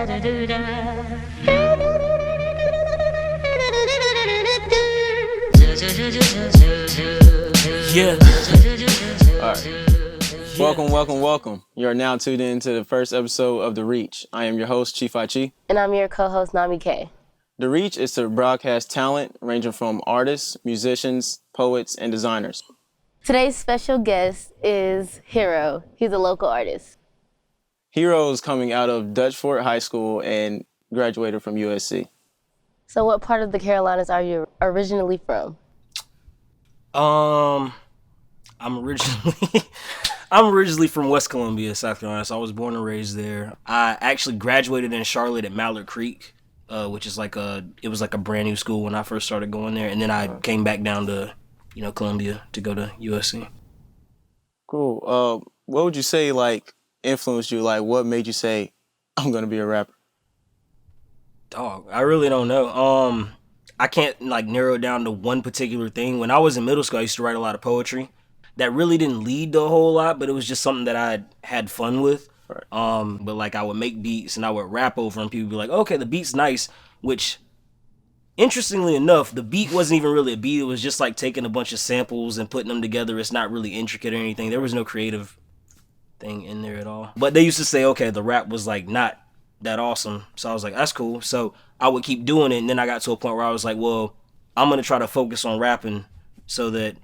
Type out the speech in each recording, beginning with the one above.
Yeah. All right. Welcome. You are now tuned in to the first episode of The Reach. I am your host, Chief Chi. And I'm your co-host, Nami K. The Reach is to broadcast talent ranging from artists, musicians, poets, and designers. Today's special guest is H3RO. He's a local artist. H3RO is coming out of Dutch Fort High School and graduated from USC. So what part of the Carolinas are you originally from? I'm originally from West Columbia, South Carolina. So I was born and raised there. I actually graduated in Charlotte at Mallard Creek, which is it was like a brand new school when I first started going there. And then I came back down to, Columbia to go to USC. Cool. What would you say influenced you? What made you say, I'm gonna be a rapper? Dog, I really don't know. I can't narrow it down to one particular thing. When I was in middle school, I used to write a lot of poetry. That really didn't lead to a whole lot, but it was just something that I had fun with. Right. But I would make beats and I would rap over them. People would be like, okay, the beat's nice, which interestingly enough, the beat wasn't even really a beat. It was just taking a bunch of samples and putting them together. It's not really intricate or anything. There was no creative thing in there at all. But they used to say, okay, the rap was not that awesome. So I was like, that's cool. So I would keep doing it. And then I got to a point where I was like, well, I'm going to try to focus on rapping so that,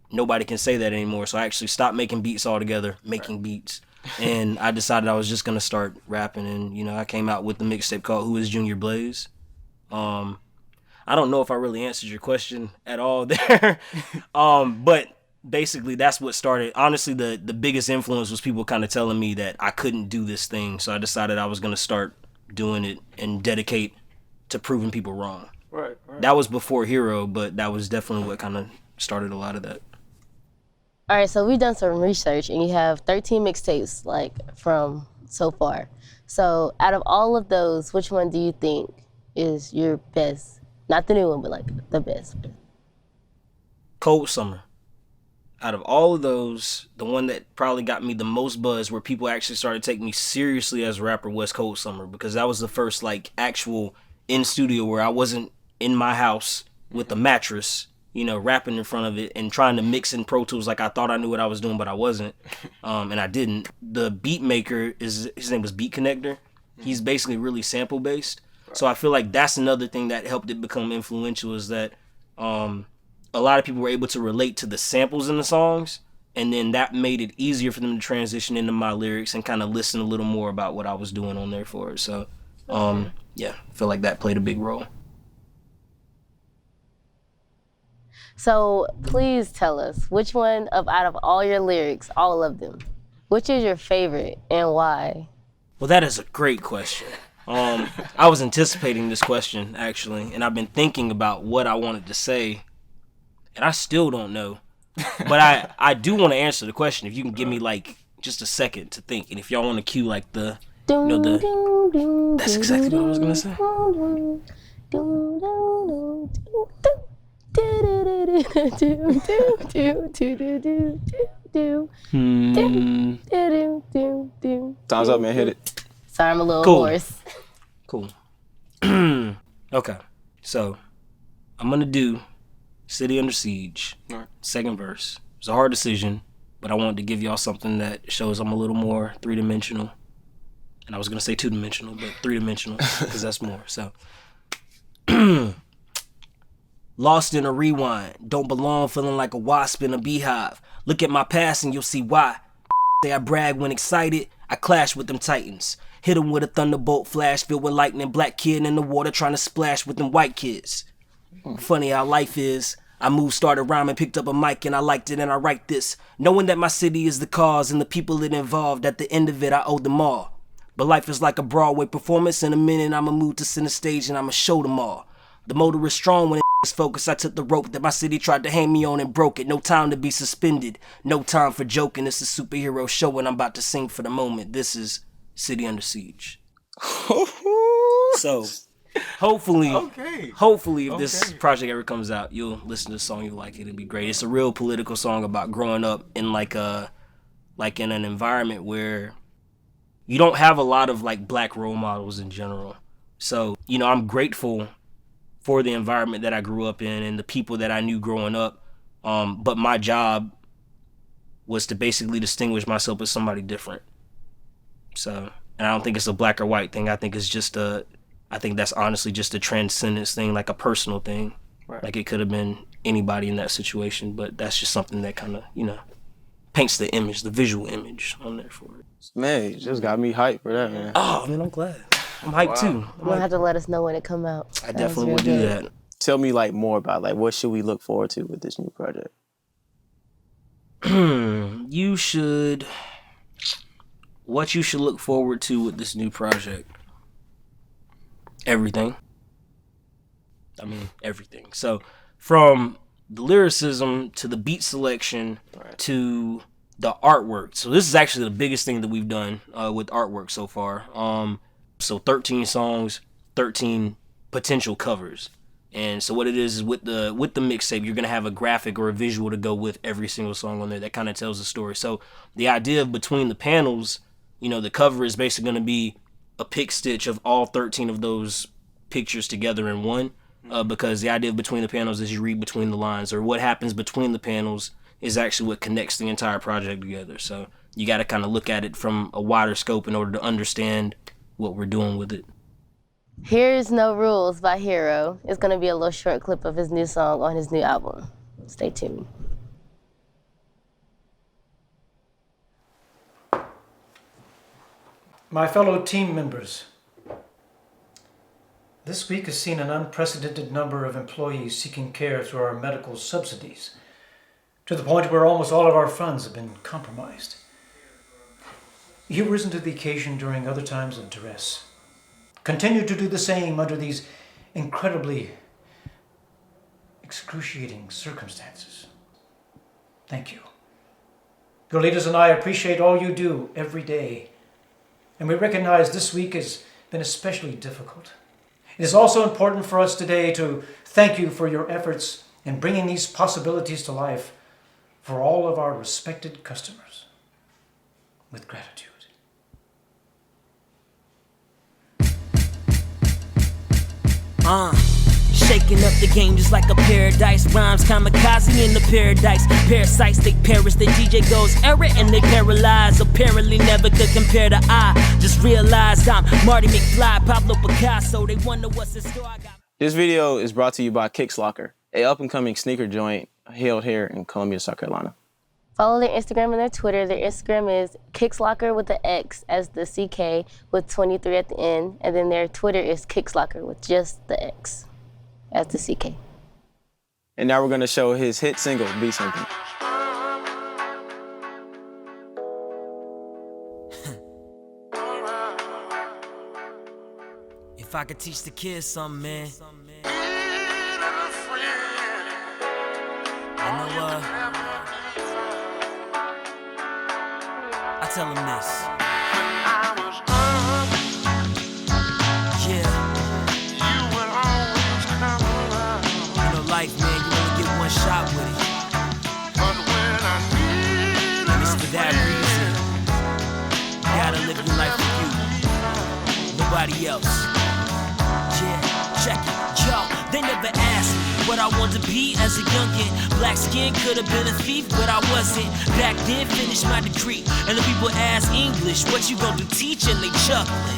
nobody can say that anymore. So I actually stopped making beats altogether, beats. And I decided I was just going to start rapping. And, I came out with the mixtape called Who is Junior Blaze? I don't know if I really answered your question at all there. But basically that's what started. Honestly, the biggest influence was people kind of telling me that I couldn't do this thing. So I decided I was going to start doing it and dedicate to proving people wrong. Right. That was before H3RO, but that was definitely what kind of started a lot of that. All right, so we've done some research, and you have 13 mixtapes, from so far. So out of all of those, which one do you think is your best? Not the new one, but, the best. Cold Summer. Out of all of those, the one that probably got me the most buzz, where people actually started taking me seriously as a rapper, was Cold Summer, because that was the first, actual in-studio where I wasn't in my house with a mattress, rapping in front of it and trying to mix in Pro Tools I thought I knew what I was doing, but I wasn't, and I didn't. The beat maker, his name was Beat Connector. He's basically really sample-based. So I feel like that's another thing that helped it become influential, is that a lot of people were able to relate to the samples in the songs, and then that made it easier for them to transition into my lyrics and kind of listen a little more about what I was doing on there for it. So, yeah, I feel like that played a big role. So please tell us, which one out of all your lyrics, all of them, which is your favorite and why? Well, that is a great question. I was anticipating this question, actually, and I've been thinking about what I wanted to say, and I still don't know. But I do want to answer the question. If you can give me just a second to think, and if y'all want to cue the that's exactly what I was gonna say. Time's up, man. Hit it. Sorry, I'm a little hoarse. Cool. Okay, so I'm gonna do City Under Siege. All right. Second verse. It's a hard decision, but I wanted to give y'all something that shows I'm a little more three-dimensional. And I was gonna say two-dimensional, but three-dimensional, because that's more. So, lost in a rewind, don't belong, feeling like a wasp in a beehive. Look at my past and you'll see why. Say I brag when excited, I clash with them titans. Hit them with a thunderbolt flash filled with lightning, black kid in the water trying to splash with them white kids. Funny how life is. I moved, started rhyming, picked up a mic and I liked it and I write this. Knowing that my city is the cause and the people it involved, at the end of it I owe them all. But life is like a Broadway performance. In a minute I'ma move to center stage and I'ma show them all. The motor is strong when it's focused. I took the rope that my city tried to hang me on and broke it. No time to be suspended. No time for joking. It's a superhero show and I'm about to sing for the moment. This is City Under Siege. So, hopefully, if this project ever comes out, you'll listen to the song, you'll like it. It'll be great. It's a real political song about growing up in in an environment where you don't have a lot of like black role models in general. So, you know, I'm grateful for the environment that I grew up in and the people that I knew growing up. But my job was to basically distinguish myself as somebody different. So, and I don't think it's a black or white thing. I think it's just I think that's honestly just a transcendence thing, like a personal thing. Right. Like it could have been anybody in that situation, but that's just something that kind of, you know, paints the image, the visual image on there for it. Man, you just got me hyped for that, man. Oh, man, I'm glad. I'm hyped too. You're gonna have to let us know when it come out. I definitely will do that. Tell me like more about like what should we look forward to with this new project? What you should look forward to with this new project? Everything. I mean, everything. So from the lyricism to the beat selection to the artwork. So this is actually the biggest thing that we've done with artwork so far. So 13 songs, 13 potential covers. And so what it is with the mixtape, you're gonna have a graphic or a visual to go with every single song on there that kind of tells the story. So the idea of between the panels, you know, the cover is basically gonna be a pick stitch of all 13 of those pictures together in one. Because the idea of between the panels is you read between the lines, or what happens between the panels is actually what connects the entire project together. So you got to kind of look at it from a wider scope in order to understand what we're doing with it. Here's No Rules by H3RO. It's gonna be a little short clip of his new song on his new album. Stay tuned. My fellow team members, this week has seen an unprecedented number of employees seeking care through our medical subsidies, to the point where almost all of our funds have been compromised. You've risen to the occasion during other times of duress. Continue to do the same under these incredibly excruciating circumstances. Thank you. Your leaders and I appreciate all you do every day, and we recognize this week has been especially difficult. It is also important for us today to thank you for your efforts in bringing these possibilities to life for all of our respected customers. With gratitude. Shaking up the game just like a paradise. Rhymes kamikaze in the paradise. Parasites, they perish. The DJ goes error and they paralyze. Apparently never could compare to I. Just realized I'm Marty McFly, Pablo Picasso. They wonder what's in store. This video is brought to you by Kickslocker, a up-and-coming sneaker joint held here in Columbia, South Carolina. Follow their Instagram and their Twitter. Their Instagram is Kickslocker with the X as the CK with 23 at the end. And then their Twitter is Kickslocker with just the X as the CK. And now we're going to show his hit single, Be Something. If I could teach the kids something, man. I know I tell them this. Yeah. You know, life, man, you only get one shot with it. And it's for that reason. You gotta live your life for you. Nobody else. Yeah, check it. Yo, they never asked me what I wanted to be as a youngin'. Black skin could have been a thief, but I wasn't. Back then, finished my degree. And the people ask English, what you gonna do, teach? And they chuckling.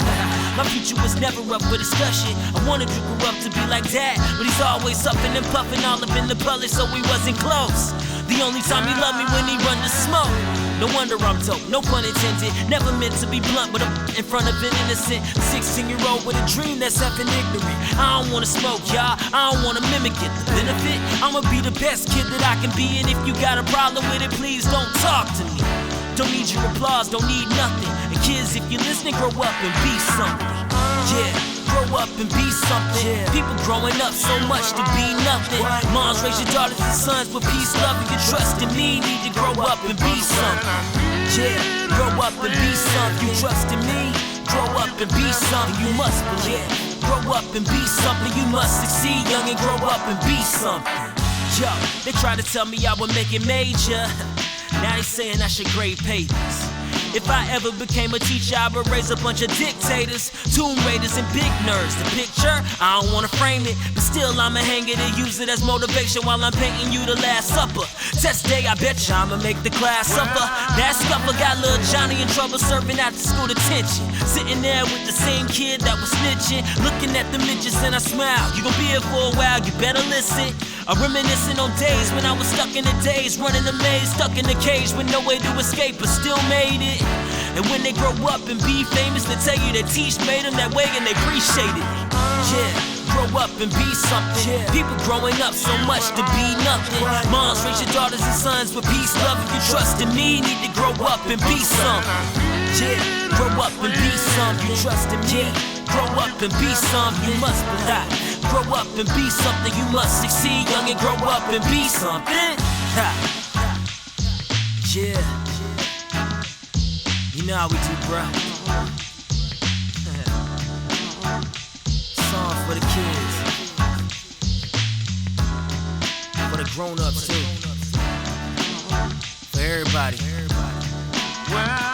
My future was never up for discussion. I wanted to grow up to be like Dad, but he's always huffing and puffing all up in the public, so we wasn't close. The only time he loved me when he run the smoke. No wonder I'm dope, no pun intended. Never meant to be blunt, but I'm in front of an innocent 16-year-old with a dream that's effing ignorant. I don't wanna smoke, y'all, I don't wanna mimic it. The benefit, I'ma be the best kid that I can be. And if you got a problem with it, please don't talk to me. Don't need your applause, don't need nothing. And kids, if you're listening, grow up and be something. Yeah, grow up and be something. People growing up so much to be nothing. Moms raise your daughters and sons with peace, love, and your trust in me. Need to grow up and be something. Yeah, grow up and be something. You trust in me, grow up and be something. You must believe. Grow up and be something. You must succeed, young, and grow up and be something. Yo, they try to tell me I would make it major. Now they saying I should grade papers. If I ever became a teacher, I would raise a bunch of dictators, tomb raiders, and big nerds. The picture, I don't wanna frame it, but still I'ma hang it and use it as motivation while I'm painting you the Last Supper. Test day, I bet I'ma make the class suffer. That scupper got little Johnny in trouble serving after school detention. Sitting there with the same kid that was snitching, looking at the midgets and I smile. You gon' be here for a while, you better listen. I'm reminiscing on days when I was stuck in the days, running the maze, stuck in the cage with no way to escape, but still made it. And when they grow up and be famous, they tell you that Teach made them that way and they appreciate it. Yeah, grow up and be something. People growing up so much to be nothing. Moms raise your daughters and sons with peace, love, and you trust in me. Need to grow up and be something. Yeah, grow up and be something. You trust in me. Grow up and be something. You must believe. Grow up and be something. You must succeed, young, and grow up and be something. Ha. Yeah. You know how we do, bro. Song for the kids, for the grown-ups too, for everybody. Yeah.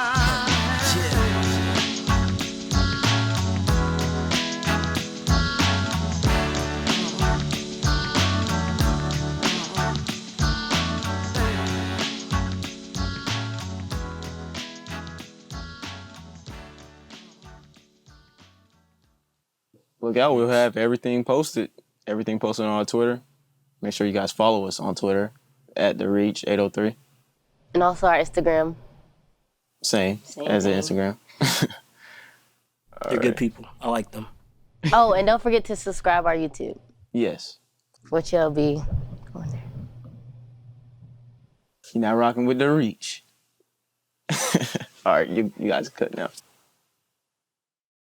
Look out, we'll have everything posted on our Twitter. Make sure you guys follow us on Twitter at The Reach 803. And also our Instagram. Same as the Instagram. They're good people. I like them. Oh, and don't forget to subscribe our YouTube, Yes. which will be on there. You're not rocking with The Reach. All right, you guys are cut now.